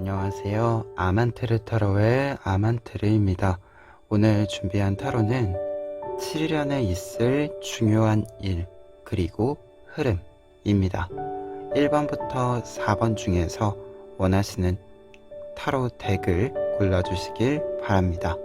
안녕하세요. 아만테르 타로의 아만테르입니다. 오늘 준비한 타로는 7일 안에 있을 중요한 일, 그리고 흐름입니다. 1번부터 4번 중에서 원하시는 타로 덱을 골라주시길 바랍니다.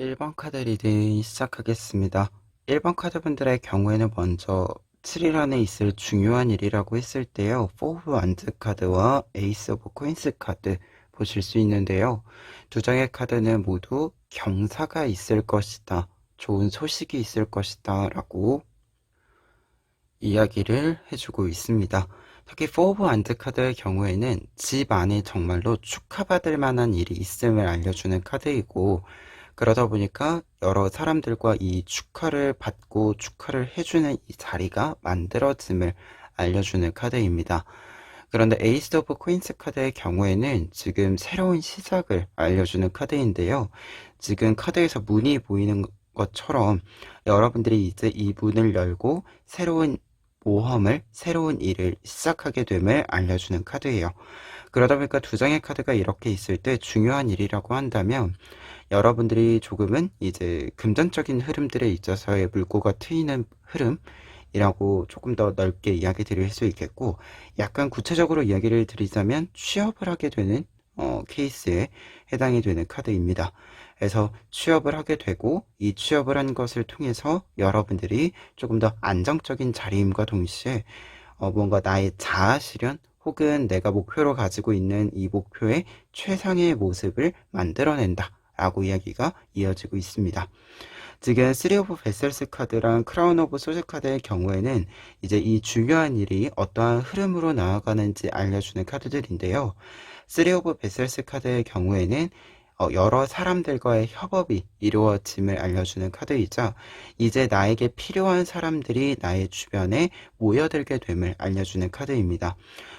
일 번 카드 리딩 시작하겠습니다. 1번 카드분들의 경우에는 먼저 7일 안에 있을 중요한 일이라고 했을 때요. 4 오브 완즈 카드와 에이스 오브 코인스 카드 보실 수 있는데요. 두 장의 카드는 모두 경사가 있을 것이다, 좋은 소식이 있을 것이다 라고 이야기를 해주고 있습니다. 특히 4 오브 완즈 카드의 경우에는 집 안에 정말로 축하받을 만한 일이 있음을 알려주는 카드이고, 그러다 보니까 여러 사람들과 이 축하를 받고 축하를 해주는 이 자리가 만들어짐을 알려주는 카드입니다. 그런데 에이스 오브 코인스 카드의 경우에는 지금 새로운 시작을 알려주는 카드인데요. 지금 카드에서 문이 보이는 것처럼 여러분들이 이제 이 문을 열고 새로운 모험을, 새로운 일을 시작하게 됨을 알려주는 카드예요. 그러다 보니까 두 장의 카드가 이렇게 있을 때 중요한 일이라고 한다면, 여러분들이 조금은 이제 금전적인 흐름들에 있어서의 물꼬가 트이는 흐름이라고 조금 더 넓게 이야기 드릴 수 있겠고, 약간 구체적으로 이야기를 드리자면 취업을 하게 되는 케이스에 해당이 되는 카드입니다. 그래서 취업을 하게 되고, 이 취업을 한 것을 통해서 여러분들이 조금 더 안정적인 자리임과 동시에 뭔가 나의 자아 실현, 혹은 내가 목표로 가지고 있는 이 목표의 최상의 모습을 만들어낸다 라고 이야기가 이어지고 있습니다. 지금 3 오브 베셀스 카드랑 크라운 오브 소스 카드의 경우에는 이제 이 중요한 일이 어떠한 흐름으로 나아가는지 알려주는 카드들인데요. 3 오브 베셀스 카드의 경우에는 여러 사람들과의 협업이 이루어짐을 알려주는 카드이자, 이제 나에게 필요한 사람들이 나의 주변에 모여들게 됨을 알려주는 카드입니다.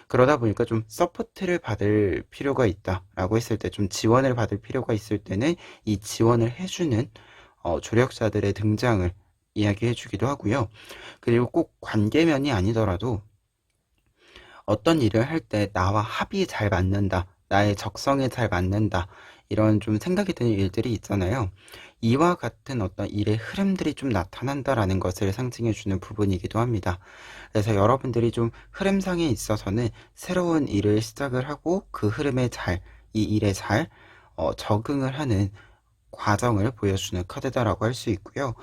그러다 보니까 좀 서포트를 받을 필요가 있다라고 했을 때, 좀 지원을 받을 필요가 있을 때는 이 지원을 해주는 조력자들의 등장을 이야기해 주기도 하고요. 그리고 꼭 관계면이 아니더라도 어떤 일을 할 때 나와 합이 잘 맞는다, 나의 적성에 잘 맞는다, 이런 좀 생각이 드는 일들이 있잖아요. 이와 같은 어떤 일의 흐름들이 좀 나타난다라는 것을 상징해 주는 부분이기도 합니다. 그래서 여러분들이 좀 흐름상에 있어서는 새로운 일을 시작을 하고 그 흐름에 잘, 이 일에 잘 적응을 하는 과정을 보여주는 카드다라고 할 수 있고요.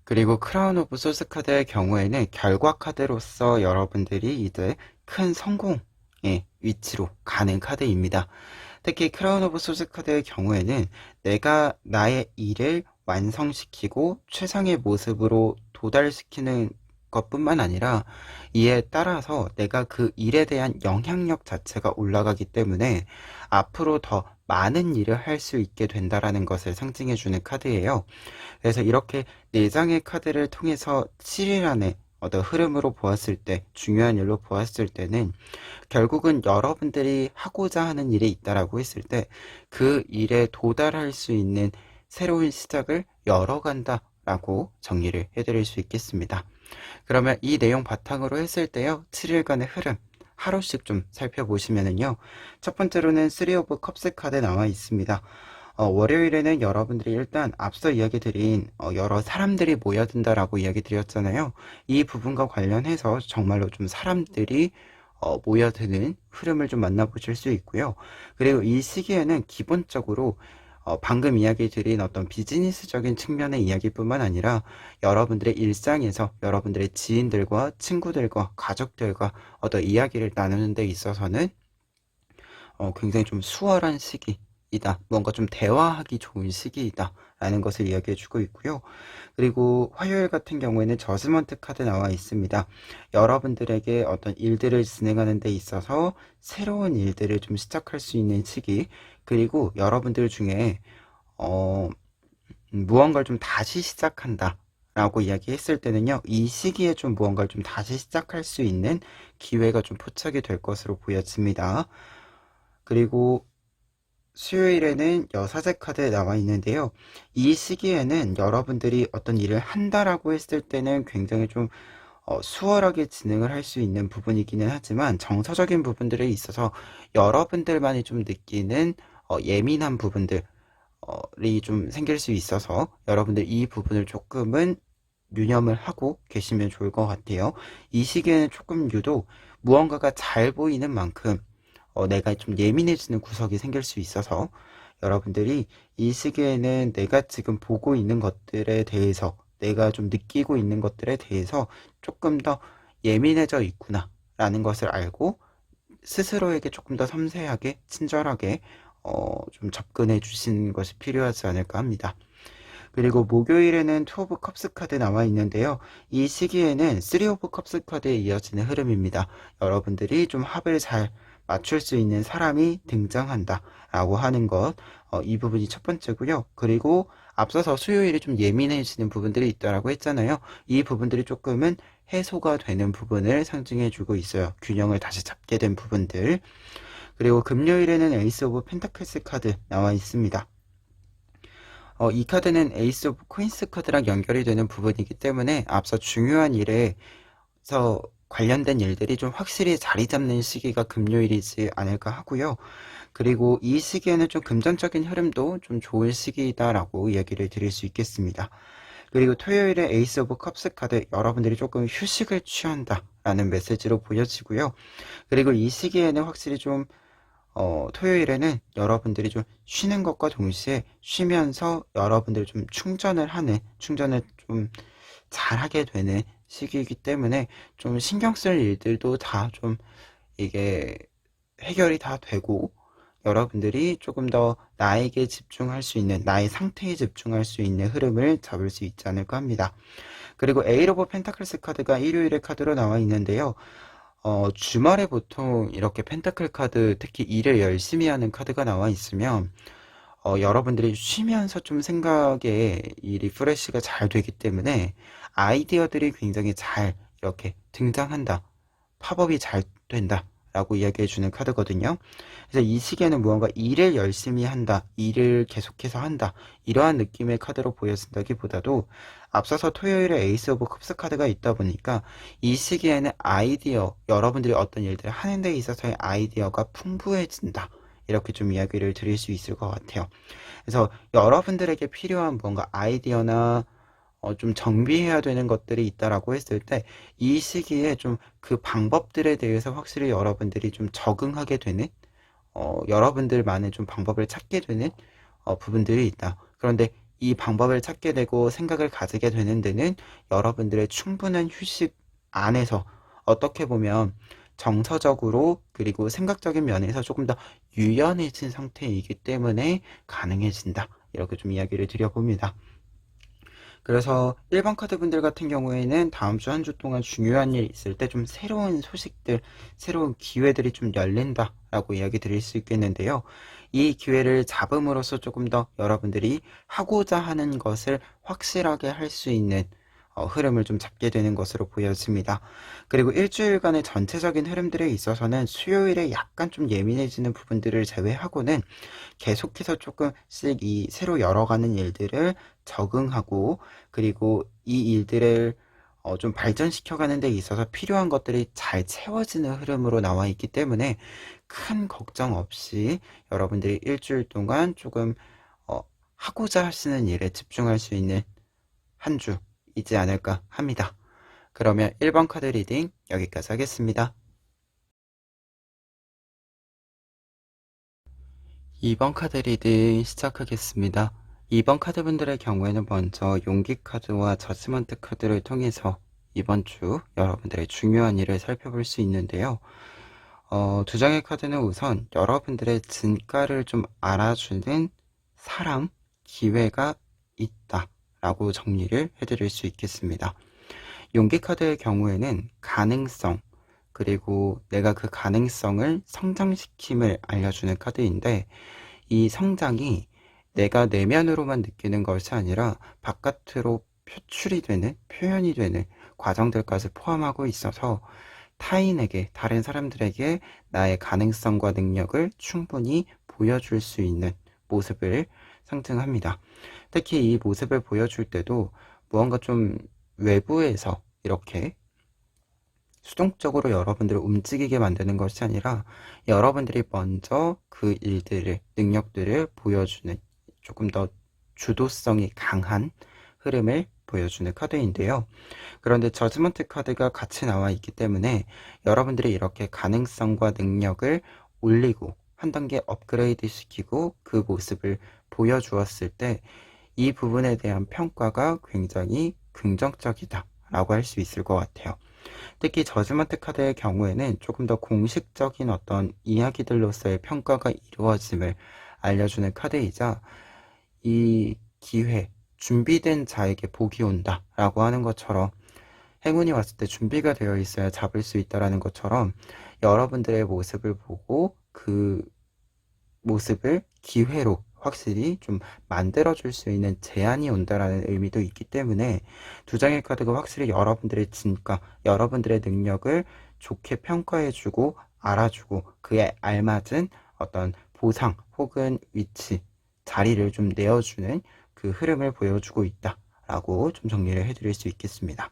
그리고 크라운 오브 소스 카드의 경우에는 결과 카드로서 여러분들이 이제 큰 성공의 위치로 가는 카드입니다. 특히 크라운 오브 소스 카드의 경우에는 내가 나의 일을 완성시키고 최상의 모습으로 도달시키는 것뿐만 아니라, 이에 따라서 내가 그 일에 대한 영향력 자체가 올라가기 때문에 앞으로 더 많은 일을 할 수 있게 된다라는 것을 상징해주는 카드예요. 그래서 이렇게 4장의 카드를 통해서 7일 안에 어떤 흐름으로 보았을 때, 중요한 일로 보았을 때는 결국은 여러분들이 하고자 하는 일이 있다라고 했을 때 그 일에 도달할 수 있는 새로운 시작을 열어간다라고 정리를 해드릴 수 있겠습니다. 그러면 이 내용 바탕으로 했을 때요, 7일간의 흐름 하루씩 좀 살펴보시면은요, 첫 번째로는 3 오브 컵스 카드 나와 있습니다. 월요일에는 여러분들이 일단 앞서 이야기 드린 여러 사람들이 모여든다라고 이야기 드렸잖아요. 이 부분과 관련해서 정말로 좀 사람들이 모여드는 흐름을 좀 만나보실 수 있고요. 그리고 이 시기에는 기본적으로 방금 이야기 드린 어떤 비즈니스적인 측면의 이야기뿐만 아니라 여러분들의 일상에서 여러분들의 지인들과 친구들과 가족들과 어떤 이야기를 나누는 데 있어서는 굉장히 좀 수월한 시기이다. 뭔가 좀 대화하기 좋은 시기이다. 라는 것을 이야기해 주고 있고요. 그리고 화요일 같은 경우에는 저스먼트 카드 나와 있습니다. 여러분들에게 어떤 일들을 진행하는 데 있어서 새로운 일들을 좀 시작할 수 있는 시기, 그리고 여러분들 중에 무언가를 좀 다시 시작한다 라고 이야기했을 때는요, 이 시기에 좀 무언가를 좀 다시 시작할 수 있는 기회가 좀 포착이 될 것으로 보여집니다. 그리고 수요일에는 여사제 카드 나와 있는데요. 이 시기에는 여러분들이 어떤 일을 한다라고 했을 때는 굉장히 좀 수월하게 진행을 할 수 있는 부분이기는 하지만 정서적인 부분들에 있어서 여러분들만이 좀 느끼는 예민한 부분들이 좀 생길 수 있어서 여러분들 이 부분을 조금은 유념을 하고 계시면 좋을 것 같아요. 이 시기에는 조금 유독 무언가가 잘 보이는 만큼 내가 좀 예민해지는 구석이 생길 수 있어서 여러분들이 이 시기에는 내가 지금 보고 있는 것들에 대해서, 내가 좀 느끼고 있는 것들에 대해서 조금 더 예민해져 있구나 라는 것을 알고 스스로에게 조금 더 섬세하게 친절하게 좀 접근해 주시는 것이 필요하지 않을까 합니다. 그리고 목요일에는 2 오브 컵스 카드 나와 있는데요. 이 시기에는 3 오브 컵스 카드에 이어지는 흐름입니다. 여러분들이 좀 합을 잘 맞출 수 있는 사람이 등장한다 라고 하는 것, 이 부분이 첫 번째고요. 그리고 앞서서 수요일에 좀 예민해지는 부분들이 있다라고 했잖아요. 이 부분들이 조금은 해소가 되는 부분을 상징해 주고 있어요. 균형을 다시 잡게 된 부분들. 그리고 금요일에는 에이스 오브 펜타클스 카드 나와 있습니다. 이 카드는 에이스 오브 코인스 카드랑 연결이 되는 부분이기 때문에 앞서 중요한 일에서 관련된 일들이 좀 확실히 자리 잡는 시기가 금요일이지 않을까 하고요. 그리고 이 시기에는 좀 금전적인 흐름도 좀 좋은 시기다라고 이야기를 드릴 수 있겠습니다. 그리고 토요일에 에이스 오브 컵스 카드, 여러분들이 조금 휴식을 취한다 라는 메시지로 보여지고요. 그리고 이 시기에는 확실히 좀 토요일에는 여러분들이 좀 쉬는 것과 동시에 쉬면서 여러분들이 좀 충전을 좀 잘하게 되는 시기이기 때문에 좀 신경 쓸 일들도 다 좀 이게 해결이 다 되고 여러분들이 조금 더 나에게 집중할 수 있는, 나의 상태에 집중할 수 있는 흐름을 잡을 수 있지 않을까 합니다. 그리고 에이트 오브 펜타클스 카드가 일요일의 카드로 나와 있는데요. 주말에 보통 이렇게 펜타클 카드, 특히 일을 열심히 하는 카드가 나와 있으면 여러분들이 쉬면서 좀 생각에 이 리프레시가 잘 되기 때문에 아이디어들이 굉장히 잘 이렇게 등장한다, 팝업이 잘 된다 라고 이야기해 주는 카드거든요. 그래서 이 시기에는 무언가 일을 열심히 한다, 일을 계속해서 한다, 이러한 느낌의 카드로 보여진다기보다도 앞서서 토요일에 에이스 오브 컵스 카드가 있다 보니까 이 시기에는 여러분들이 어떤 일들을 하는 데 있어서의 아이디어가 풍부해진다, 이렇게 좀 이야기를 드릴 수 있을 것 같아요. 그래서 여러분들에게 필요한 뭔가 아이디어나 좀 정비해야 되는 것들이 있다라고 했을 때 이 시기에 좀 그 방법들에 대해서 확실히 여러분들이 좀 적응하게 되는, 여러분들만의 좀 방법을 찾게 되는 부분들이 있다. 그런데 이 방법을 찾게 되고 생각을 가지게 되는 데는 여러분들의 충분한 휴식 안에서 어떻게 보면 정서적으로 그리고 생각적인 면에서 조금 더 유연해진 상태이기 때문에 가능해진다. 이렇게 좀 이야기를 드려봅니다. 그래서 1번 카드 분들 같은 경우에는 다음 주 한 주 동안 중요한 일 있을 때 좀 새로운 소식들, 새로운 기회들이 좀 열린다라고 이야기 드릴 수 있겠는데요. 이 기회를 잡음으로써 조금 더 여러분들이 하고자 하는 것을 확실하게 할 수 있는 흐름을 좀 잡게 되는 것으로 보여집니다. 그리고 일주일간의 전체적인 흐름들에 있어서는 수요일에 약간 좀 예민해지는 부분들을 제외하고는 계속해서 조금씩 이 새로 열어가는 일들을 적응하고, 그리고 이 일들을 좀 발전시켜가는 데 있어서 필요한 것들이 잘 채워지는 흐름으로 나와 있기 때문에 큰 걱정 없이 여러분들이 일주일 동안 조금 어, 하고자 하시는 일에 집중할 수 있는 한 주이지 않을까 합니다. 그러면 1번 카드 리딩 여기까지 하겠습니다. 2번 카드 리딩 시작하겠습니다. 2번 카드분들의 경우에는 먼저 용기 카드와 저지먼트 카드를 통해서 이번 주 여러분들의 중요한 일을 살펴볼 수 있는데요. 두 장의 카드는 우선 여러분들의 진가를 좀 알아주는 사람, 기회가 있다라고 정리를 해드릴 수 있겠습니다. 용기 카드의 경우에는 가능성, 그리고 내가 그 가능성을 성장시킴을 알려주는 카드인데, 이 성장이 내가 내면으로만 느끼는 것이 아니라 바깥으로 표출이 되는, 표현이 되는 과정들까지 포함하고 있어서 타인에게, 다른 사람들에게 나의 가능성과 능력을 충분히 보여줄 수 있는 모습을 상징합니다. 특히 이 모습을 보여줄 때도 무언가 좀 외부에서 이렇게 수동적으로 여러분들을 움직이게 만드는 것이 아니라 여러분들이 먼저 그 일들을, 능력들을 보여주는 조금 더 주도성이 강한 흐름을 보여주는 카드인데요. 그런데 저지먼트 카드가 같이 나와 있기 때문에 여러분들이 이렇게 가능성과 능력을 올리고 한 단계 업그레이드 시키고 그 모습을 보여주었을 때 이 부분에 대한 평가가 굉장히 긍정적이다 라고 할 수 있을 것 같아요. 특히 저지먼트 카드의 경우에는 조금 더 공식적인 어떤 이야기들로서의 평가가 이루어짐을 알려주는 카드이자, 이 기회, 준비된 자에게 복이 온다 라고 하는 것처럼, 행운이 왔을 때 준비가 되어 있어야 잡을 수 있다라는 것처럼 여러분들의 모습을 보고 그 모습을 기회로 확실히 좀 만들어줄 수 있는 제안이 온다라는 의미도 있기 때문에 두 장의 카드가 확실히 여러분들의 진가, 여러분들의 능력을 좋게 평가해주고 알아주고 그에 알맞은 어떤 보상 혹은 위치, 자리를 좀 내어주는 그 흐름을 보여주고 있다라고 좀 정리를 해드릴 수 있겠습니다.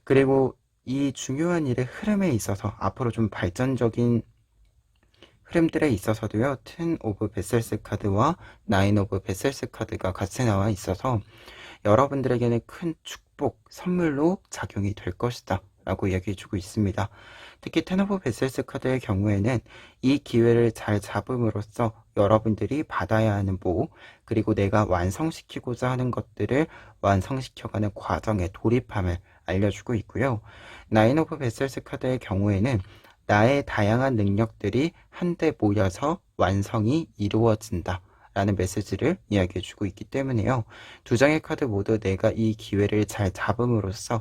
그리고 이 중요한 일의 흐름에 있어서 앞으로 좀 발전적인 흐름들에 있어서도요, 10 오브 베셀스 카드와 9 오브 베셀스 카드가 같이 나와 있어서 여러분들에게는 큰 축복, 선물로 작용이 될 것이다 라고 이야기해주고 있습니다. 특히 10 오브 베셀스 카드의 경우에는 이 기회를 잘 잡음으로써 여러분들이 받아야 하는 복, 그리고 내가 완성시키고자 하는 것들을 완성시켜가는 과정에 돌입함을 알려주고 있고요. 9 오브 베셀스 카드의 경우에는 나의 다양한 능력들이 한데 모여서 완성이 이루어진다 라는 메시지를 이야기해주고 있기 때문에요. 두 장의 카드 모두 내가 이 기회를 잘 잡음으로써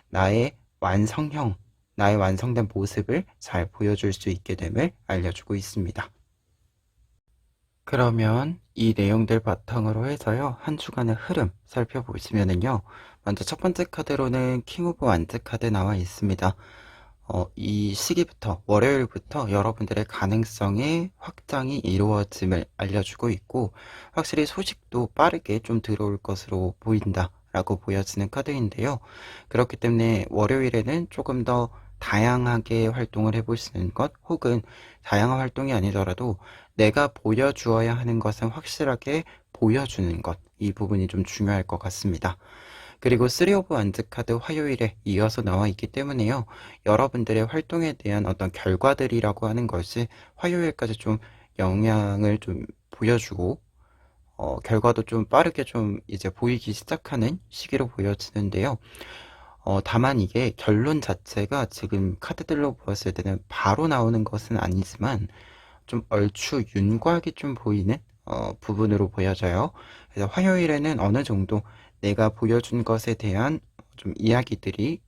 나의 완성형, 나의 완성된 모습을 잘 보여줄 수 있게 됨을 알려주고 있습니다. 그러면 이 내용들 바탕으로 해서요, 한 주간의 흐름 살펴보시면은요, 먼저 첫 번째 카드로는 킹 오브 완즈 카드 나와 있습니다. 이 시기부터, 월요일부터 여러분들의 가능성의 확장이 이루어짐을 알려주고 있고, 확실히 소식도 빠르게 좀 들어올 것으로 보인다 라고 보여지는 카드인데요. 그렇기 때문에 월요일에는 조금 더 다양하게 활동을 해보시는 것, 혹은 다양한 활동이 아니더라도 내가 보여주어야 하는 것은 확실하게 보여주는 것, 이 부분이 좀 중요할 것 같습니다. 그리고 3 오브 완즈 카드 화요일에 이어서 나와 있기 때문에요. 여러분들의 활동에 대한 어떤 결과들이라고 하는 것이 화요일까지 좀 영향을 좀 보여주고, 결과도 좀 빠르게 좀 이제 보이기 시작하는 시기로 보여지는데요. 다만 이게 결론 자체가 지금 카드들로 보았을 때는 바로 나오는 것은 아니지만 좀 얼추 윤곽이 좀 보이는 부분으로 보여져요. 그래서 화요일에는 어느 정도 내가 보여준 것에 대한 좀 이야기들이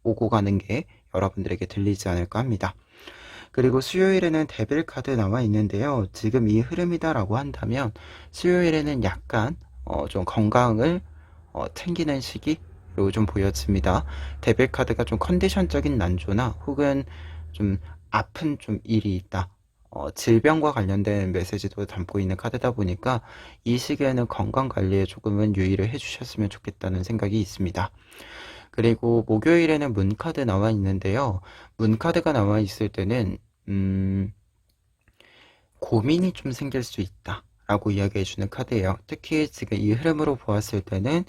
오고 가는 게 여러분들에게 들리지 않을까 합니다. 그리고 수요일에는 데빌 카드 나와 있는데요. 지금 이 흐름이다라고 한다면 수요일에는 약간 좀 건강을 챙기는 시기로 좀 보여집니다. 데빌 카드가 좀 컨디션적인 난조나 혹은 좀 아픈 좀 일이 있다. 질병과 관련된 메시지도 담고 있는 카드다 보니까 이 시기에는 건강 관리에 조금은 유의를 해주셨으면 좋겠다는 생각이 있습니다. 그리고 목요일에는 문카드 나와 있는데요. 문카드가 나와 있을 때는 고민이 좀 생길 수 있다 라고 이야기해주는 카드예요. 특히 지금 이 흐름으로 보았을 때는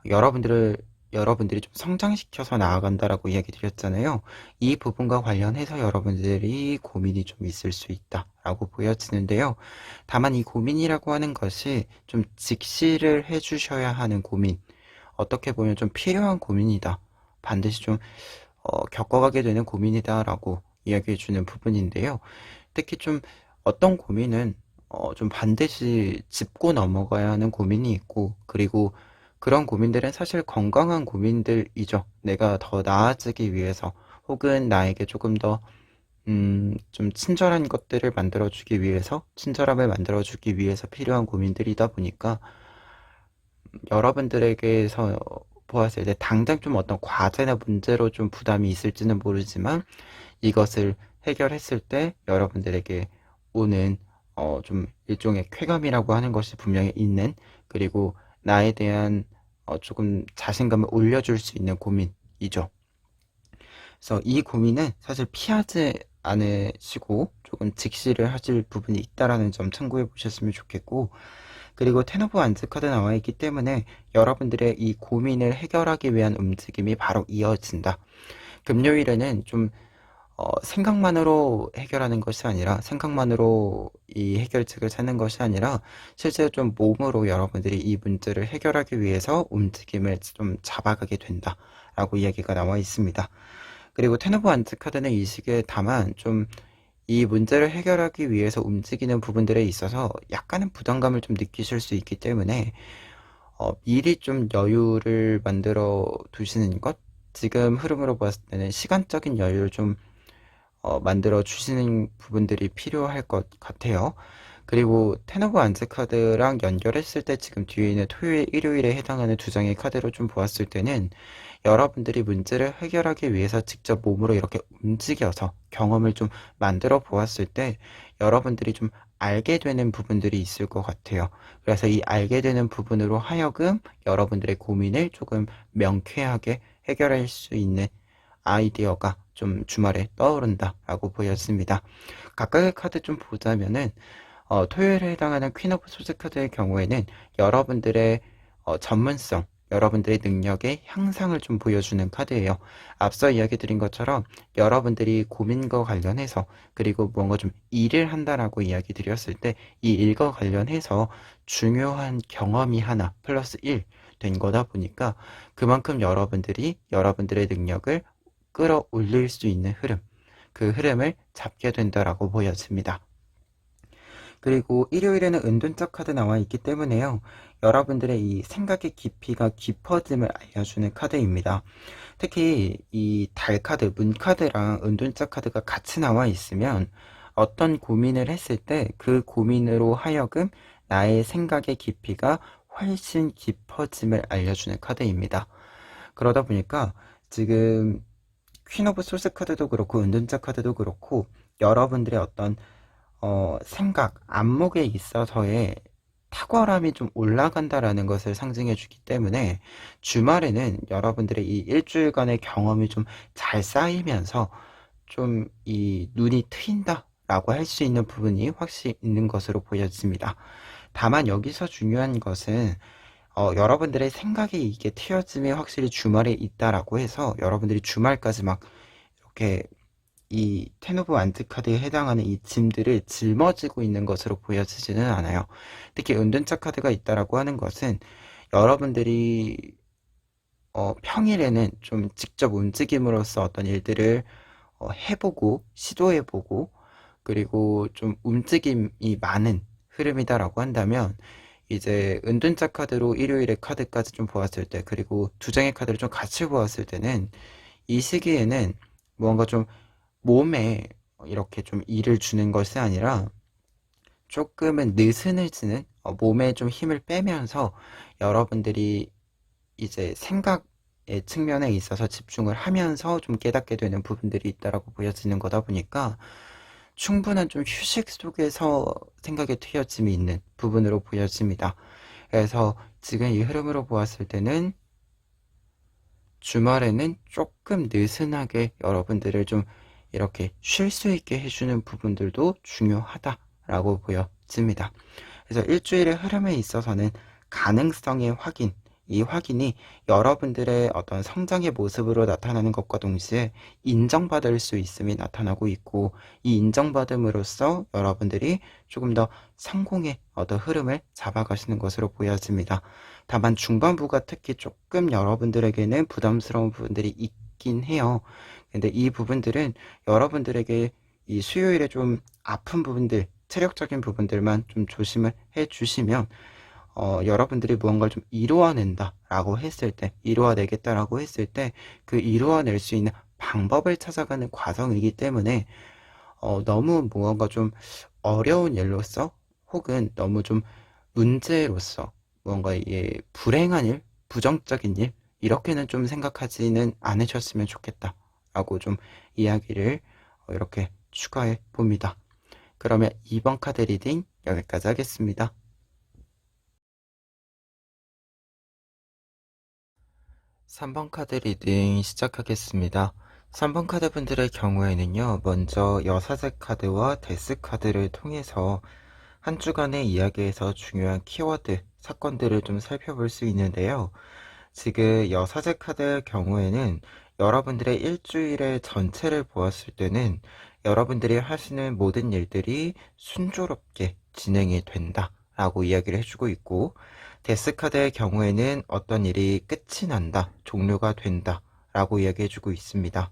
여러분들이 좀 성장시켜서 나아간다라고 이야기 드렸잖아요. 이 부분과 관련해서 여러분들이 고민이 좀 있을 수 있다라고 보여지는데요. 다만 이 고민이라고 하는 것이 좀 직시를 해주셔야 하는 고민, 어떻게 보면 좀 필요한 고민이다. 반드시 좀 겪어가게 되는 고민이다라고 이야기해주는 부분인데요. 특히 좀 어떤 고민은 좀 반드시 짚고 넘어가야 하는 고민이 있고, 그리고 그런 고민들은 사실 건강한 고민들이죠. 내가 더 나아지기 위해서, 혹은 나에게 조금 더 좀 친절한 것들을 만들어주기 위해서, 친절함을 만들어주기 위해서 필요한 고민들이다 보니까 여러분들에게서 보았을 때 당장 좀 어떤 과제나 문제로 좀 부담이 있을지는 모르지만 이것을 해결했을 때 여러분들에게 오는 좀 일종의 쾌감이라고 하는 것이 분명히 있는, 그리고 나에 대한 조금 자신감을 올려줄 수 있는 고민이죠. 그래서 이 고민은 사실 피하지 않으시고 조금 직시를 하실 부분이 있다라는 점 참고해 보셨으면 좋겠고, 그리고 텐 오브 완즈 카드 나와 있기 때문에 여러분들의 이 고민을 해결하기 위한 움직임이 바로 이어진다. 금요일에는 좀 생각만으로 해결하는 것이 아니라, 생각만으로 이 해결책을 찾는 것이 아니라 실제로 좀 몸으로 여러분들이 이 문제를 해결하기 위해서 움직임을 좀 잡아가게 된다라고 이야기가 나와 있습니다. 그리고 텐 오브 완즈 카드는 이 시기에 다만 좀 이 문제를 해결하기 위해서 움직이는 부분들에 있어서 약간은 부담감을 좀 느끼실 수 있기 때문에 미리 좀 여유를 만들어 두시는 것, 지금 흐름으로 봤을 때는 시간적인 여유를 좀 만들어 주시는 부분들이 필요할 것 같아요. 그리고 텐 오브 완즈 카드랑 연결했을 때 지금 뒤에 있는 토요일, 일요일에 해당하는 두 장의 카드로 좀 보았을 때는 여러분들이 문제를 해결하기 위해서 직접 몸으로 이렇게 움직여서 경험을 좀 만들어 보았을 때 여러분들이 좀 알게 되는 부분들이 있을 것 같아요. 그래서 이 알게 되는 부분으로 하여금 여러분들의 고민을 조금 명쾌하게 해결할 수 있는 아이디어가 좀 주말에 떠오른다라고 보였습니다. 각각의 카드 좀 보자면은 토요일에 해당하는 퀸 오브 소드 카드의 경우에는 여러분들의 전문성, 여러분들의 능력의 향상을 좀 보여주는 카드예요. 앞서 이야기 드린 것처럼 여러분들이 고민과 관련해서, 그리고 뭔가 좀 일을 한다라고 이야기 드렸을 때 이 일과 관련해서 중요한 경험이 하나 플러스 1 된 거다 보니까 그만큼 여러분들이 여러분들의 능력을 끌어올릴 수 있는 흐름, 그 흐름을 잡게 된다라고 보여집니다. 그리고 일요일에는 은둔적 카드 나와 있기 때문에요. 여러분들의 이 생각의 깊이가 깊어짐을 알려주는 카드입니다. 특히 이 달 카드, 문 카드랑 은둔적 카드가 같이 나와 있으면 어떤 고민을 했을 때 그 고민으로 하여금 나의 생각의 깊이가 훨씬 깊어짐을 알려주는 카드입니다. 그러다 보니까 지금 퀸 오브 소스 카드도 그렇고 은둔자 카드도 그렇고 여러분들의 어떤 생각, 안목에 있어서의 탁월함이 좀 올라간다라는 것을 상징해 주기 때문에 주말에는 여러분들의 이 일주일간의 경험이 좀 잘 쌓이면서 좀 이 눈이 트인다라고 할 수 있는 부분이 확실히 있는 것으로 보여집니다. 다만 여기서 중요한 것은 여러분들의 생각이 이게 트여짐이 확실히 주말에 있다라고 해서 여러분들이 주말까지 막 이렇게 이 텐 오브 완즈 카드에 해당하는 이 짐들을 짊어지고 있는 것으로 보여지지는 않아요. 특히 은둔자 카드가 있다라고 하는 것은 여러분들이 평일에는 좀 직접 움직임으로써 어떤 일들을 해보고 시도해보고 그리고 좀 움직임이 많은 흐름이다라고 한다면 이제 은둔자 카드로 일요일의 카드까지 좀 보았을 때, 그리고 두 장의 카드를 좀 같이 보았을 때는 이 시기에는 무언가 좀 몸에 이렇게 좀 일을 주는 것이 아니라 조금은 느슨해지는, 몸에 좀 힘을 빼면서 여러분들이 이제 생각의 측면에 있어서 집중을 하면서 좀 깨닫게 되는 부분들이 있다라고 보여지는 거다 보니까 충분한 좀 휴식 속에서 생각의 트여짐이 있는 부분으로 보여집니다. 그래서 지금 이 흐름으로 보았을 때는 주말에는 조금 느슨하게 여러분들을 좀 이렇게 쉴 수 있게 해주는 부분들도 중요하다라고 보여집니다. 그래서 일주일의 흐름에 있어서는 가능성의 확인, 이 확인이 여러분들의 어떤 성장의 모습으로 나타나는 것과 동시에 인정받을 수 있음이 나타나고 있고, 이 인정받음으로써 여러분들이 조금 더 성공의 어떤 흐름을 잡아가시는 것으로 보여집니다. 다만 중반부가 특히 조금 여러분들에게는 부담스러운 부분들이 있긴 해요. 근데 이 부분들은 여러분들에게 이 수요일에 좀 아픈 부분들, 체력적인 부분들만 좀 조심을 해 주시면, 여러분들이 무언가를 좀 이루어낸다라고 했을 때, 이루어내겠다라고 했을 때, 그 이루어낼 수 있는 방법을 찾아가는 과정이기 때문에, 너무 무언가 좀 어려운 일로서, 혹은 너무 좀 문제로서, 무언가 이게 불행한 일, 부정적인 일, 이렇게는 좀 생각하지는 않으셨으면 좋겠다라고 좀 이야기를 이렇게 추가해 봅니다. 그러면 2번 카드 리딩 여기까지 하겠습니다. 3번 카드 리딩 시작하겠습니다. 3번 카드 분들의 경우에는요, 먼저 여사제 카드와 데스 카드를 통해서 한 주간의 이야기에서 중요한 키워드, 사건들을 좀 살펴볼 수 있는데요. 지금 여사제 카드의 경우에는 여러분들의 일주일의 전체를 보았을 때는 여러분들이 하시는 모든 일들이 순조롭게 진행이 된다 라고 이야기를 해주고 있고, 데스카드의 경우에는 어떤 일이 끝이 난다, 종료가 된다 라고 이야기해주고 있습니다.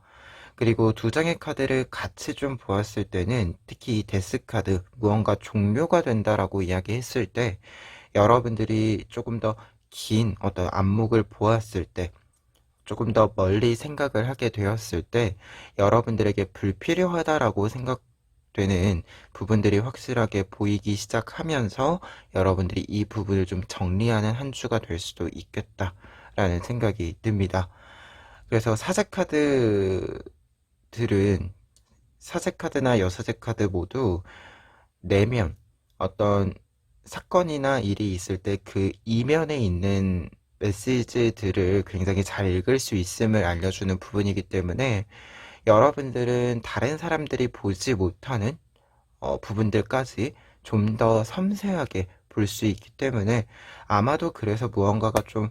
그리고 두 장의 카드를 같이 좀 보았을 때는 특히 이 데스카드, 무언가 종료가 된다라고 이야기했을 때 여러분들이 조금 더 긴 어떤 안목을 보았을 때, 조금 더 멀리 생각을 하게 되었을 때 여러분들에게 불필요하다라고 생각되는 부분들이 확실하게 보이기 시작하면서 여러분들이 이 부분을 좀 정리하는 한 주가 될 수도 있겠다라는 생각이 듭니다. 그래서 사제 카드들은, 사제 카드나 여사제 카드 모두 내면, 어떤 사건이나 일이 있을 때 그 이면에 있는 메시지들을 굉장히 잘 읽을 수 있음을 알려주는 부분이기 때문에 여러분들은 다른 사람들이 보지 못하는 부분들까지 좀 더 섬세하게 볼 수 있기 때문에 아마도 그래서 무언가가 좀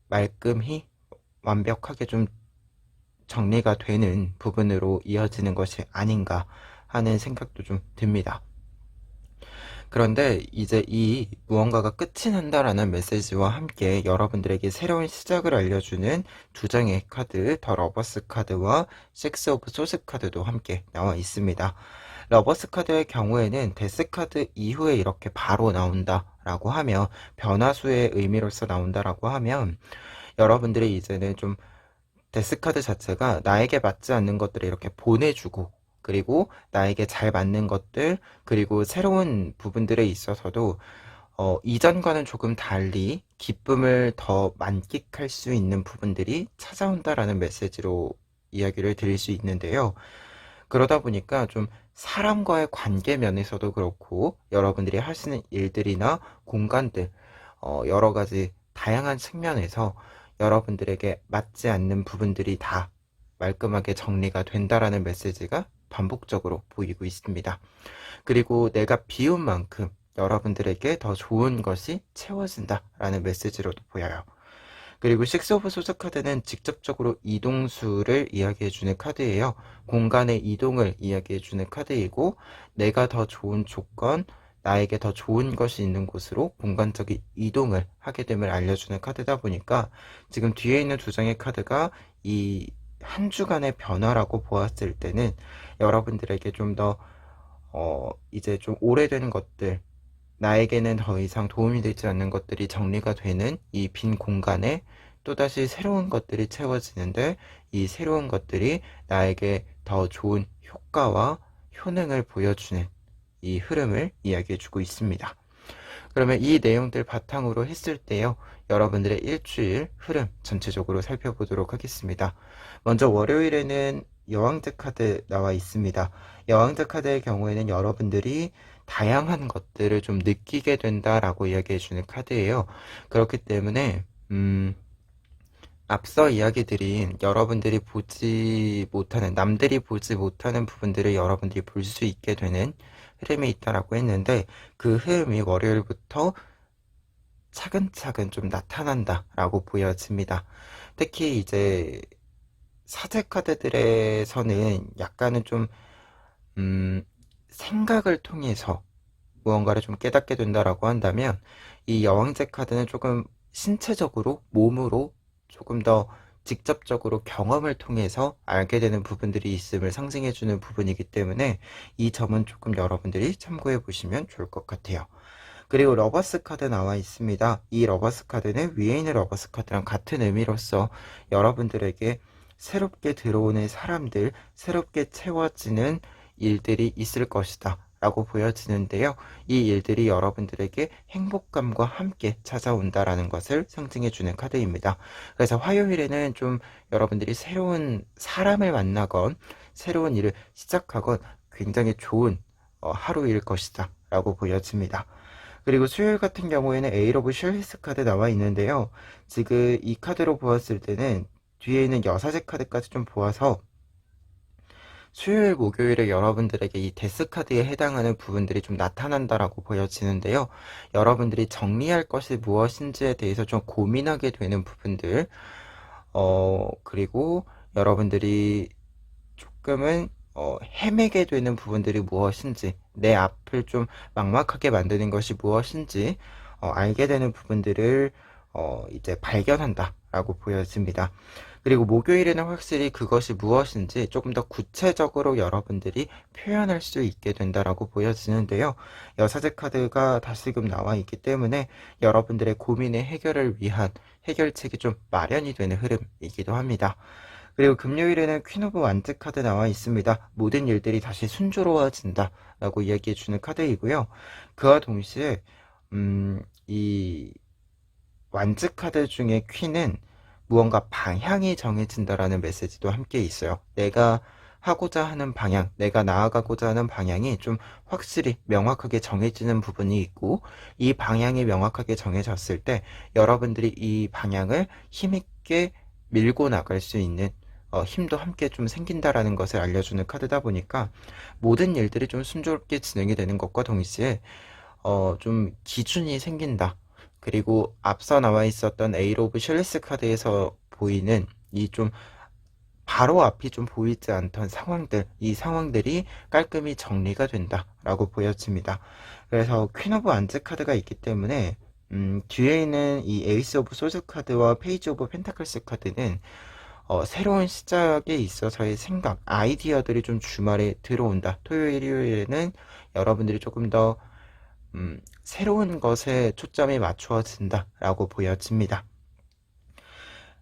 말끔히 완벽하게 좀 정리가 되는 부분으로 이어지는 것이 아닌가 하는 생각도 좀 듭니다. 그런데 이제 이 무언가가 끝이 난다라는 메시지와 함께 여러분들에게 새로운 시작을 알려주는 두 장의 카드, 더 러버스 카드와 식스 오브 소스 카드도 함께 나와 있습니다. 러버스 카드의 경우에는 데스 카드 이후에 이렇게 바로 나온다라고 하면, 변화수의 의미로서 나온다라고 하면 여러분들이 이제는 좀 데스카드 자체가 나에게 맞지 않는 것들을 이렇게 보내주고, 그리고 나에게 잘 맞는 것들, 그리고 새로운 부분들에 있어서도 이전과는 조금 달리 기쁨을 더 만끽할 수 있는 부분들이 찾아온다라는 메시지로 이야기를 드릴 수 있는데요. 그러다 보니까 좀 사람과의 관계 면에서도 그렇고 여러분들이 하시는 일들이나 공간들, 여러 가지 다양한 측면에서 여러분들에게 맞지 않는 부분들이 다 말끔하게 정리가 된다라는 메시지가 반복적으로 보이고 있습니다. 그리고 내가 비운 만큼 여러분들에게 더 좋은 것이 채워진다라는 메시지로도 보여요. 그리고 식스 오브 소스 카드는 직접적으로 이동수를 이야기해주는 카드예요. 공간의 이동을 이야기해주는 카드이고, 내가 더 좋은 조건, 나에게 더 좋은 것이 있는 곳으로 공간적인 이동을 하게 됨을 알려주는 카드다 보니까 지금 뒤에 있는 두 장의 카드가 이 한 주간의 변화라고 보았을 때는 여러분들에게 좀 더 이제 좀 오래된 것들, 나에게는 더 이상 도움이 되지 않는 것들이 정리가 되는 이 빈 공간에 또다시 새로운 것들이 채워지는데, 이 새로운 것들이 나에게 더 좋은 효과와 효능을 보여주는 이 흐름을 이야기해주고 있습니다. 그러면 이 내용들 바탕으로 했을 때요, 여러분들의 일주일 흐름 전체적으로 살펴보도록 하겠습니다. 먼저 월요일에는 여왕제 카드 나와 있습니다. 여왕제 카드의 경우에는 여러분들이 다양한 것들을 좀 느끼게 된다라고 이야기해주는 카드예요. 그렇기 때문에 앞서 이야기 드린 여러분들이 보지 못하는, 남들이 보지 못하는 부분들을 여러분들이 볼 수 있게 되는 흐름이 있다라고 했는데, 그 흐름이 월요일부터 차근차근 좀 나타난다라고 보여집니다. 특히 이제 사제 카드들에서는 약간은 좀 생각을 통해서 무언가를 좀 깨닫게 된다라고 한다면, 이 여왕제 카드는 조금 신체적으로, 몸으로 조금 더 직접적으로 경험을 통해서 알게 되는 부분들이 있음을 상징해주는 부분이기 때문에, 이 점은 조금 여러분들이 참고해 보시면 좋을 것 같아요. 그리고 러버스 카드 나와 있습니다. 이 러버스 카드는 위에 있는 러버스 카드랑 같은 의미로서 여러분들에게 새롭게 들어오는 사람들, 새롭게 채워지는 일들이 있을 것이다 라고 보여지는데요. 이 일들이 여러분들에게 행복감과 함께 찾아온다라는 것을 상징해주는 카드입니다. 그래서 화요일에는 좀 여러분들이 새로운 사람을 만나건 새로운 일을 시작하건 굉장히 좋은 하루일 것이다 라고 보여집니다. 그리고 수요일 같은 경우에는 에이트 오브 쉘리스 카드 나와 있는데요. 지금 이 카드로 보았을 때는 뒤에 있는 여사제 카드까지 좀 보아서 수요일, 목요일에 여러분들에게 이 데스 카드에 해당하는 부분들이 좀 나타난다라고 보여지는데요. 여러분들이 정리할 것이 무엇인지에 대해서 좀 고민하게 되는 부분들, 그리고 여러분들이 조금은 헤매게 되는 부분들이 무엇인지, 내 앞을 좀 막막하게 만드는 것이 무엇인지 알게 되는 부분들을 이제 발견한다라고 보여집니다. 그리고 목요일에는 확실히 그것이 무엇인지 조금 더 구체적으로 여러분들이 표현할 수 있게 된다라고 보여지는데요. 여사제 카드가 다시금 나와 있기 때문에 여러분들의 고민의 해결을 위한 해결책이 좀 마련이 되는 흐름이기도 합니다. 그리고 금요일에는 퀸 오브 완즈 카드 나와 있습니다. 모든 일들이 다시 순조로워진다 라고 이야기해 주는 카드이고요. 그와 동시에 이 완즈 카드 중에 퀸은 무언가 방향이 정해진다라는 메시지도 함께 있어요. 내가 하고자 하는 방향, 내가 나아가고자 하는 방향이 좀 확실히 명확하게 정해지는 부분이 있고, 이 방향이 명확하게 정해졌을 때 여러분들이 이 방향을 힘있게 밀고 나갈 수 있는 힘도 함께 좀 생긴다라는 것을 알려주는 카드다 보니까, 모든 일들이 좀 순조롭게 진행이 되는 것과 동시에 좀 기준이 생긴다. 그리고 앞서 나와 있었던 에이트 오브 쉘리스 카드에서 보이는 이 좀 바로 앞이 좀 보이지 않던 상황들, 이 상황들이 깔끔히 정리가 된다라고 보여집니다. 그래서 퀸 오브 안즈 카드가 있기 때문에 뒤에 있는 이 에이스 오브 소드 카드와 페이지 오브 펜타클스 카드는 새로운 시작에 있어서의 생각, 아이디어들이 좀 주말에 들어온다. 토요일, 일요일에는 여러분들이 조금 더 새로운 것에 초점이 맞추어진다라고 보여집니다.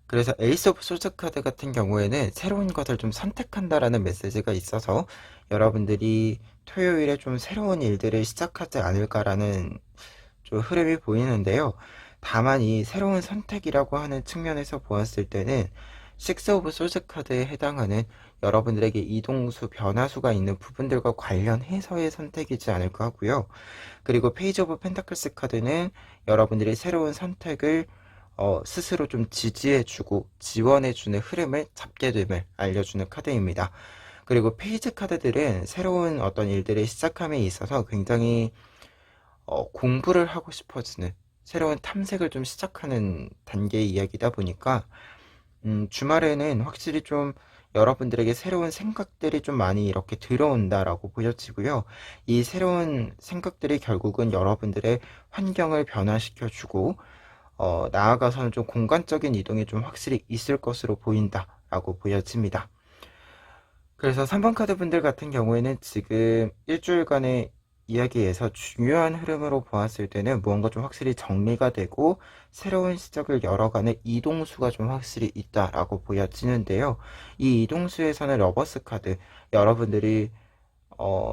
그래서 에이스 오브 소드 카드 같은 경우에는 새로운 것을 좀 선택한다라는 메시지가 있어서 여러분들이 토요일에 좀 새로운 일들을 시작하지 않을까라는 좀 흐름이 보이는데요. 다만 이 새로운 선택이라고 하는 측면에서 보았을 때는 식스 오브 소드 카드에 해당하는 여러분들에게 이동수, 변화수가 있는 부분들과 관련해서의 선택이지 않을까 하고요. 그리고 페이지 오브 펜타클스 카드는 여러분들이 새로운 선택을 스스로 좀 지지해주고 지원해주는 흐름을 잡게 됨을 알려주는 카드입니다. 그리고 페이지 카드들은 새로운 어떤 일들의 시작함에 있어서 굉장히 공부를 하고 싶어지는, 새로운 탐색을 좀 시작하는 단계의 이야기다 보니까 주말에는 확실히 좀 여러분들에게 새로운 생각들이 좀 많이 이렇게 들어온다라고 보여지고요. 이 새로운 생각들이 결국은 여러분들의 환경을 변화시켜주고 나아가서는 좀 공간적인 이동이 좀 확실히 있을 것으로 보인다라고 보여집니다. 그래서 3번 카드 분들 같은 경우에는 지금 일주일간의 이야기에서 중요한 흐름으로 보았을 때는 무언가 좀 확실히 정리가 되고 새로운 시작을 열어가는 이동수가 좀 확실히 있다라고 보여지는데요. 이 이동수에서는 러버스 카드, 여러분들이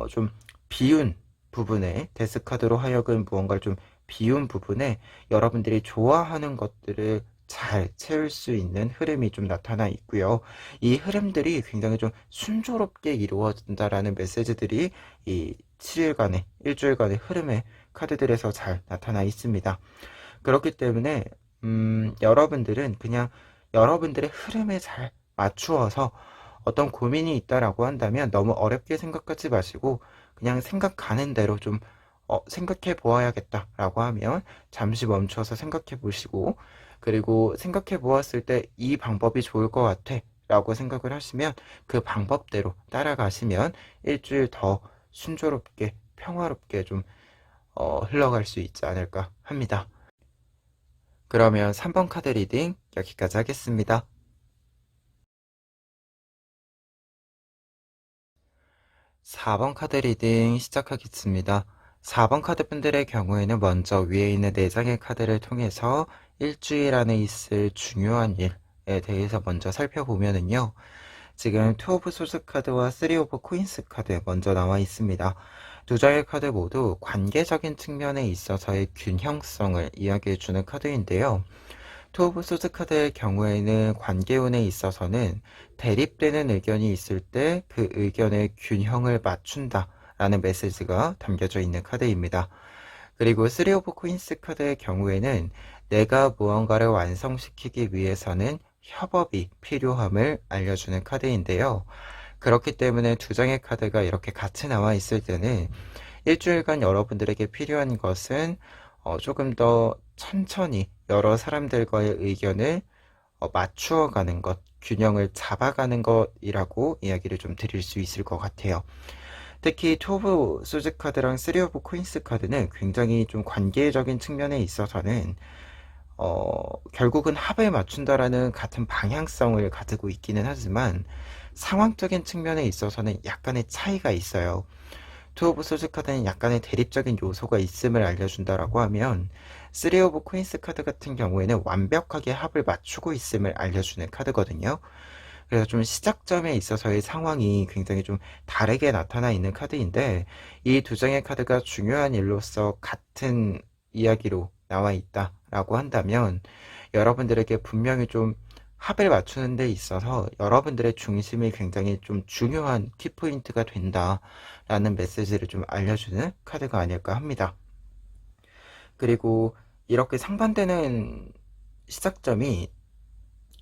좀 비운 부분에, 데스카드로 하여금 무언가를 좀 비운 부분에 여러분들이 좋아하는 것들을 잘 채울 수 있는 흐름이 좀 나타나 있고요. 이 흐름들이 굉장히 좀 순조롭게 이루어진다라는 메시지들이 이 7일간의, 일주일간의 흐름의 카드들에서 잘 나타나 있습니다. 그렇기 때문에, 여러분들은 그냥 여러분들의 흐름에 잘 맞추어서 어떤 고민이 있다라고 한다면 너무 어렵게 생각하지 마시고 그냥 생각가는 대로 좀 생각해 보아야겠다라고 하면 잠시 멈춰서 생각해 보시고, 그리고 생각해 보았을 때 이 방법이 좋을 것 같아 라고 생각을 하시면 그 방법대로 따라가시면 일주일 더 순조롭게 평화롭게 좀 흘러갈 수 있지 않을까 합니다. 그러면 3번 카드 리딩 여기까지 하겠습니다. 4번 카드 리딩 시작하겠습니다. 4번 카드 분들의 경우에는 먼저 위에 있는 4장의 카드를 통해서 일주일 안에 있을 중요한 일에 대해서 먼저 살펴보면은요. 지금 투 오브 소스 카드와 쓰리 오브 코인스 카드 먼저 나와 있습니다. 두 장의 카드 모두 관계적인 측면에 있어서의 균형성을 이야기해주는 카드인데요. 투 오브 소스 카드의 경우에는 관계운에 있어서는 대립되는 의견이 있을 때 그 의견의 균형을 맞춘다 라는 메시지가 담겨져 있는 카드입니다. 그리고 쓰리 오브 코인스 카드의 경우에는 내가 무언가를 완성시키기 위해서는 협업이 필요함을 알려주는 카드인데요. 그렇기 때문에 두 장의 카드가 이렇게 같이 나와 있을 때는 일주일간 여러분들에게 필요한 것은 조금 더 천천히 여러 사람들과의 의견을 맞추어 가는 것, 균형을 잡아가는 것이라고 이야기를 좀 드릴 수 있을 것 같아요. 특히 투 오브 소즈 카드랑 쓰리 오브 코인스 카드는 굉장히 좀 관계적인 측면에 있어서는 결국은 합을 맞춘다라는 같은 방향성을 가지고 있기는 하지만 상황적인 측면에 있어서는 약간의 차이가 있어요. 투 오브 소즈 카드는 약간의 대립적인 요소가 있음을 알려준다라고 하면 쓰리 오브 코인스 카드 같은 경우에는 완벽하게 합을 맞추고 있음을 알려주는 카드거든요. 그래서 좀 시작점에 있어서의 상황이 굉장히 좀 다르게 나타나 있는 카드인데 이 두 장의 카드가 중요한 일로서 같은 이야기로 나와 있다라고 한다면 여러분들에게 분명히 좀 합을 맞추는 데 있어서 여러분들의 중심이 굉장히 좀 중요한 키포인트가 된다라는 메시지를 좀 알려주는 카드가 아닐까 합니다. 그리고 이렇게 상반되는 시작점이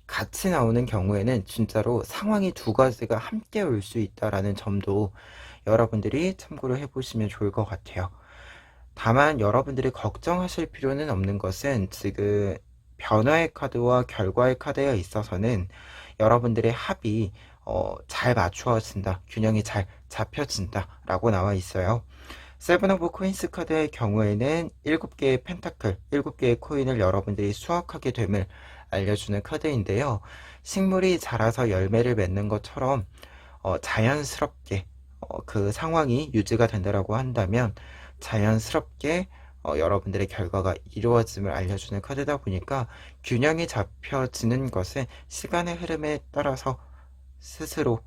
같이 나오는 경우에는 진짜로 상황이 두 가지가 함께 올 수 있다라는 점도 여러분들이 참고를 해보시면 좋을 것 같아요. 다만 여러분들이 걱정하실 필요는 없는 것은 지금 변화의 카드와 결과의 카드에 있어서는 여러분들의 합이 잘 맞추어진다, 균형이 잘 잡혀진다 라고 나와 있어요. 세븐 오브 코인스 카드의 경우에는 7개의 펜타클, 7개의 코인을 여러분들이 수확하게 됨을 알려주는 카드인데요. 식물이 자라서 열매를 맺는 것처럼 자연스럽게 그 상황이 유지가 된다라고 한다면 자연스럽게 여러분들의 결과가 이루어짐을 알려주는 카드다 보니까 균형이 잡혀지는 것은 시간의 흐름에 따라서 스스로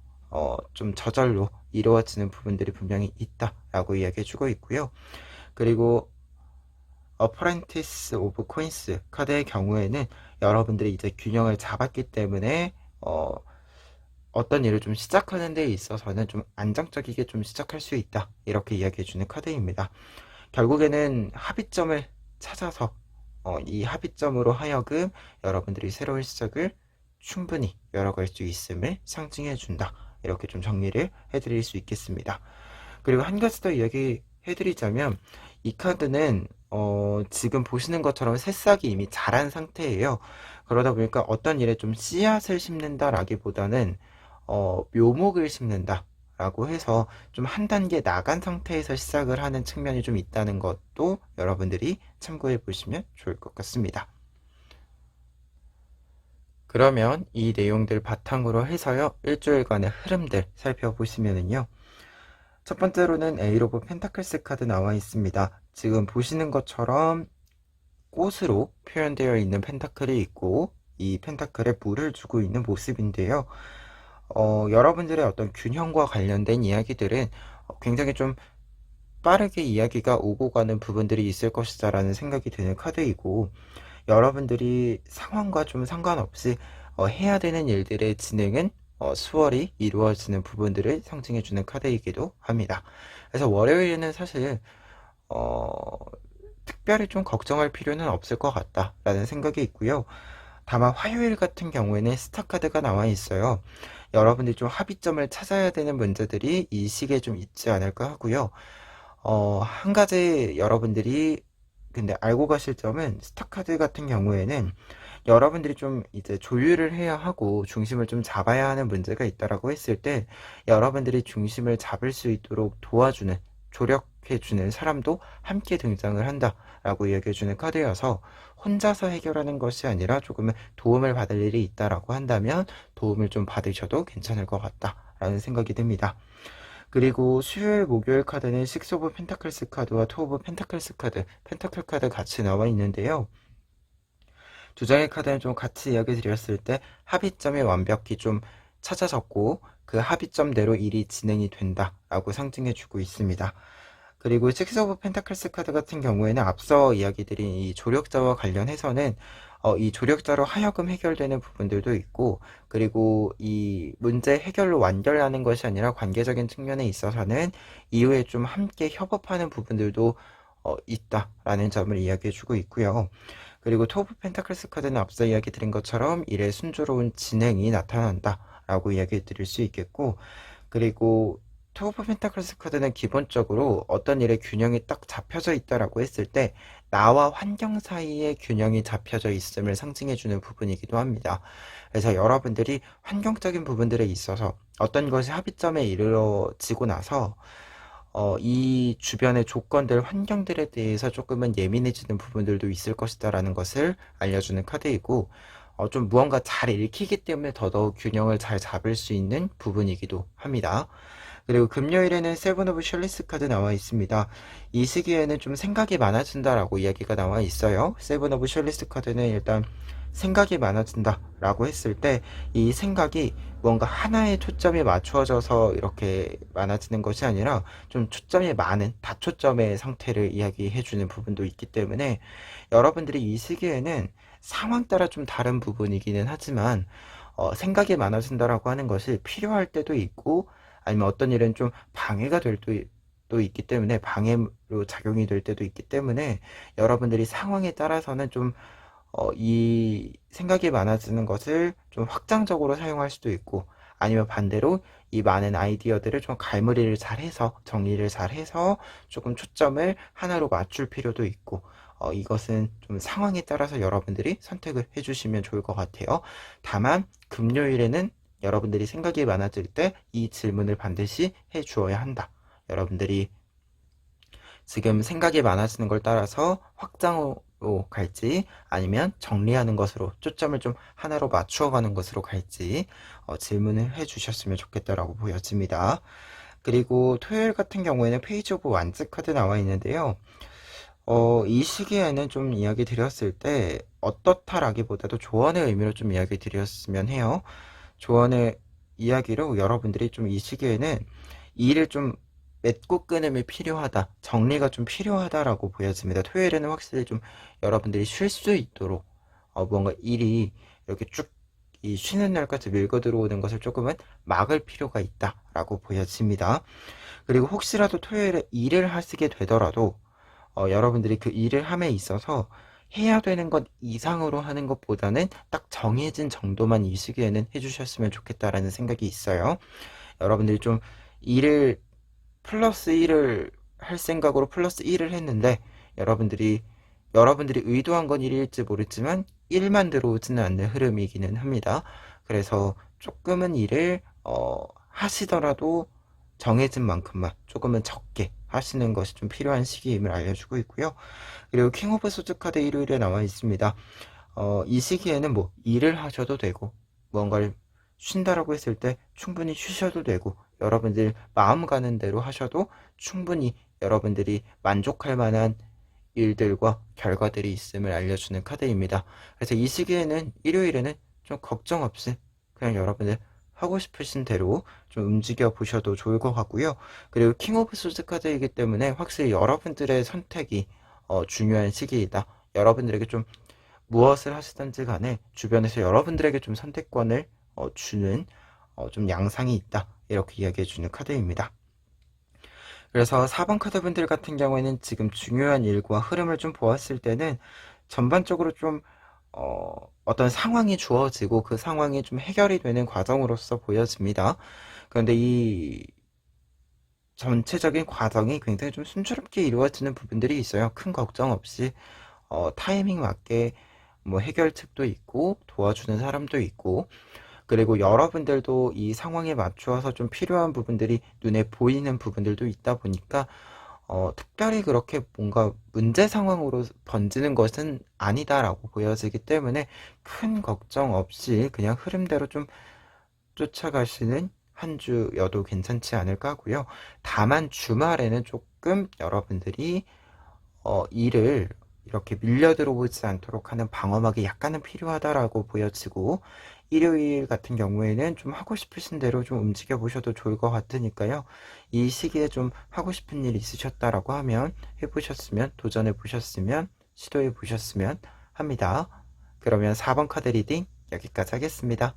좀 저절로 이루어지는 부분들이 분명히 있다라고 이야기해주고 있고요. 그리고 어프렌티스 오브 코인스 카드의 경우에는 여러분들이 이제 균형을 잡았기 때문에 어떤 일을 좀 시작하는 데 있어서는 좀 안정적이게 좀 시작할 수 있다 이렇게 이야기해주는 카드입니다. 결국에는 합의점을 찾아서 이 합의점으로 하여금 여러분들이 새로운 시작을 충분히 열어갈 수 있음을 상징해준다 이렇게 좀 정리를 해드릴 수 있겠습니다. 그리고 한 가지 더 이야기해드리자면 이 카드는 지금 보시는 것처럼 새싹이 이미 자란 상태예요. 그러다 보니까 어떤 일에 좀 씨앗을 심는다라기보다는 묘목을 심는다 라고 해서 좀 한 단계 나간 상태에서 시작을 하는 측면이 좀 있다는 것도 여러분들이 참고해 보시면 좋을 것 같습니다. 그러면 이 내용들 바탕으로 해서요 일주일간의 흐름들 살펴보시면은요 첫 번째로는 에이로브 펜타클스 카드 나와 있습니다. 지금 보시는 것처럼 꽃으로 표현되어 있는 펜타클이 있고 이 펜타클에 물을 주고 있는 모습인데요. 여러분들의 어떤 균형과 관련된 이야기들은 굉장히 좀 빠르게 이야기가 오고 가는 부분들이 있을 것이다라는 생각이 드는 카드이고, 여러분들이 상황과 좀 상관없이 해야 되는 일들의 진행은 수월히 이루어지는 부분들을 상징해주는 카드이기도 합니다. 그래서 월요일에는 사실 어, 특별히 좀 걱정할 필요는 없을 것 같다라는 생각이 있고요. 다만 화요일 같은 경우에는 스타 카드가 나와 있어요. 여러분들이 좀 합의점을 찾아야 되는 문제들이 이 시기에 좀 있지 않을까 하고요. 한 가지 여러분들이 근데 알고 가실 점은 스타 카드 같은 경우에는 여러분들이 좀 이제 조율을 해야 하고 중심을 좀 잡아야 하는 문제가 있다라고 했을 때 여러분들이 중심을 잡을 수 있도록 도와주는 조력해주는 사람도 함께 등장을 한다라고 이야기해주는 카드여서 혼자서 해결하는 것이 아니라 조금은 도움을 받을 일이 있다라고 한다면 도움을 좀 받으셔도 괜찮을 것 같다라는 생각이 듭니다. 그리고 수요일, 목요일 카드는 식스 오브 펜타클스 카드와 투 오브 펜타클스 카드, 펜타클 카드 같이 나와 있는데요. 두 장의 카드는 좀 같이 이야기 드렸을 때 합의점이 완벽히 좀 찾아졌고 그 합의점대로 일이 진행이 된다라고 상징해주고 있습니다. 그리고 식스 오브 펜타클스 카드 같은 경우에는 앞서 이야기 드린 이 조력자와 관련해서는 이 조력자로 하여금 해결되는 부분들도 있고, 그리고 이 문제 해결로 완결하는 것이 아니라 관계적인 측면에 있어서는 이후에 좀 함께 협업하는 부분들도 있다라는 점을 이야기해주고 있고요. 그리고 투 오브 펜타클스 카드는 앞서 이야기 드린 것처럼 일의 순조로운 진행이 나타난다라고 이야기 드릴 수 있겠고, 그리고 투 오브 펜타클스 카드는 기본적으로 어떤 일의 균형이 딱 잡혀져 있다라고 했을 때 나와 환경 사이의 균형이 잡혀져 있음을 상징해주는 부분이기도 합니다. 그래서 여러분들이 환경적인 부분들에 있어서 어떤 것이 합의점에 이르러지고 나서 이 주변의 조건들, 환경들에 대해서 조금은 예민해지는 부분들도 있을 것이다라는 것을 알려주는 카드이고, 좀 무언가 잘 읽히기 때문에 더더욱 균형을 잘 잡을 수 있는 부분이기도 합니다. 그리고 금요일에는 세븐 오브 셜리스 카드 나와 있습니다. 이 시기에는 좀 생각이 많아진다라고 이야기가 나와 있어요. 세븐 오브 셜리스 카드는 일단 생각이 많아진다 라고 했을 때 이 생각이 뭔가 하나에 초점이 맞추어져서 이렇게 많아지는 것이 아니라 좀 초점이 많은 다초점의 상태를 이야기해 주는 부분도 있기 때문에 여러분들이 이 시기에는 상황 따라 좀 다른 부분이기는 하지만 생각이 많아진다라고 하는 것이 필요할 때도 있고 아니면 어떤 일은 좀 방해가 될 또 있기 때문에 방해로 작용이 될 때도 있기 때문에 여러분들이 상황에 따라서는 좀 이 생각이 많아지는 것을 좀 확장적으로 사용할 수도 있고 아니면 반대로 이 많은 아이디어들을 좀 갈무리를 잘 해서 정리를 잘 해서 조금 초점을 하나로 맞출 필요도 있고 이것은 좀 상황에 따라서 여러분들이 선택을 해주시면 좋을 것 같아요. 다만 금요일에는 여러분들이 생각이 많아질 때 이 질문을 반드시 해 주어야 한다. 여러분들이 지금 생각이 많아지는 걸 따라서 확장으로 갈지 아니면 정리하는 것으로 초점을 좀 하나로 맞추어가는 것으로 갈지 질문을 해주셨으면 좋겠다라고 보여집니다. 그리고 토요일 같은 경우에는 페이지 오브 완즈 카드 나와 있는데요. 이 시기에는 좀 이야기 드렸을 때 어떻다라기보다도 조언의 의미로 좀 이야기 드렸으면 해요. 조언의 이야기로 여러분들이 좀 이 시기에는 일을 좀 맺고 끊음이 필요하다, 정리가 좀 필요하다라고 보여집니다. 토요일에는 확실히 좀 여러분들이 쉴 수 있도록 뭔가 일이 이렇게 쭉 이 쉬는 날까지 밀고 들어오는 것을 조금은 막을 필요가 있다라고 보여집니다. 그리고 혹시라도 토요일에 일을 하시게 되더라도 여러분들이 그 일을 함에 있어서 해야 되는 것 이상으로 하는 것보다는 딱 정해진 정도만 이 시기에는 해주셨으면 좋겠다라는 생각이 있어요. 여러분들이 좀 일을 플러스 1을 할 생각으로 플러스 1을 했는데 여러분들이 의도한 건 1일지 모르지만 1만 들어오지는 않는 흐름이기는 합니다. 그래서 조금은 일을 하시더라도 정해진 만큼만 조금은 적게 하시는 것이 좀 필요한 시기임을 알려주고 있고요. 그리고 킹 오브 소드 카드 일요일에 나와 있습니다. 이 시기에는 뭐 일을 하셔도 되고 무언가를 쉰다라고 했을 때 충분히 쉬셔도 되고 여러분들 마음 가는 대로 하셔도 충분히 여러분들이 만족할 만한 일들과 결과들이 있음을 알려주는 카드입니다. 그래서 이 시기에는, 일요일에는 좀 걱정 없이 그냥 여러분들 하고 싶으신 대로 좀 움직여 보셔도 좋을 것 같고요. 그리고 킹 오브 소드 카드이기 때문에 확실히 여러분들의 선택이 중요한 시기이다. 여러분들에게 좀 무엇을 하시든지 간에 주변에서 여러분들에게 좀 선택권을 주는 좀 양상이 있다. 이렇게 이야기해 주는 카드입니다. 그래서 4번 카드분들 같은 경우에는 지금 중요한 일과 흐름을 좀 보았을 때는 전반적으로 좀 어떤 상황이 주어지고 그 상황이 좀 해결이 되는 과정으로서 보여집니다. 그런데 이 전체적인 과정이 굉장히 좀 순조롭게 이루어지는 부분들이 있어요. 큰 걱정 없이 타이밍 맞게 뭐 해결책도 있고 도와주는 사람도 있고, 그리고 여러분들도 이 상황에 맞추어서 좀 필요한 부분들이 눈에 보이는 부분들도 있다 보니까 특별히 그렇게 뭔가 문제 상황으로 번지는 것은 아니다라고 보여지기 때문에 큰 걱정 없이 그냥 흐름대로 좀 쫓아가시는 한 주여도 괜찮지 않을까 하고요. 다만 주말에는 조금 여러분들이 일을 이렇게 밀려 들어오지 않도록 하는 방어막이 약간은 필요하다라고 보여지고, 일요일 같은 경우에는 좀 하고 싶으신 대로 좀 움직여 보셔도 좋을 것 같으니까요. 이 시기에 좀 하고 싶은 일 있으셨다라고 하면 해보셨으면, 도전해 보셨으면, 시도해 보셨으면 합니다. 그러면 4번 카드 리딩 여기까지 하겠습니다.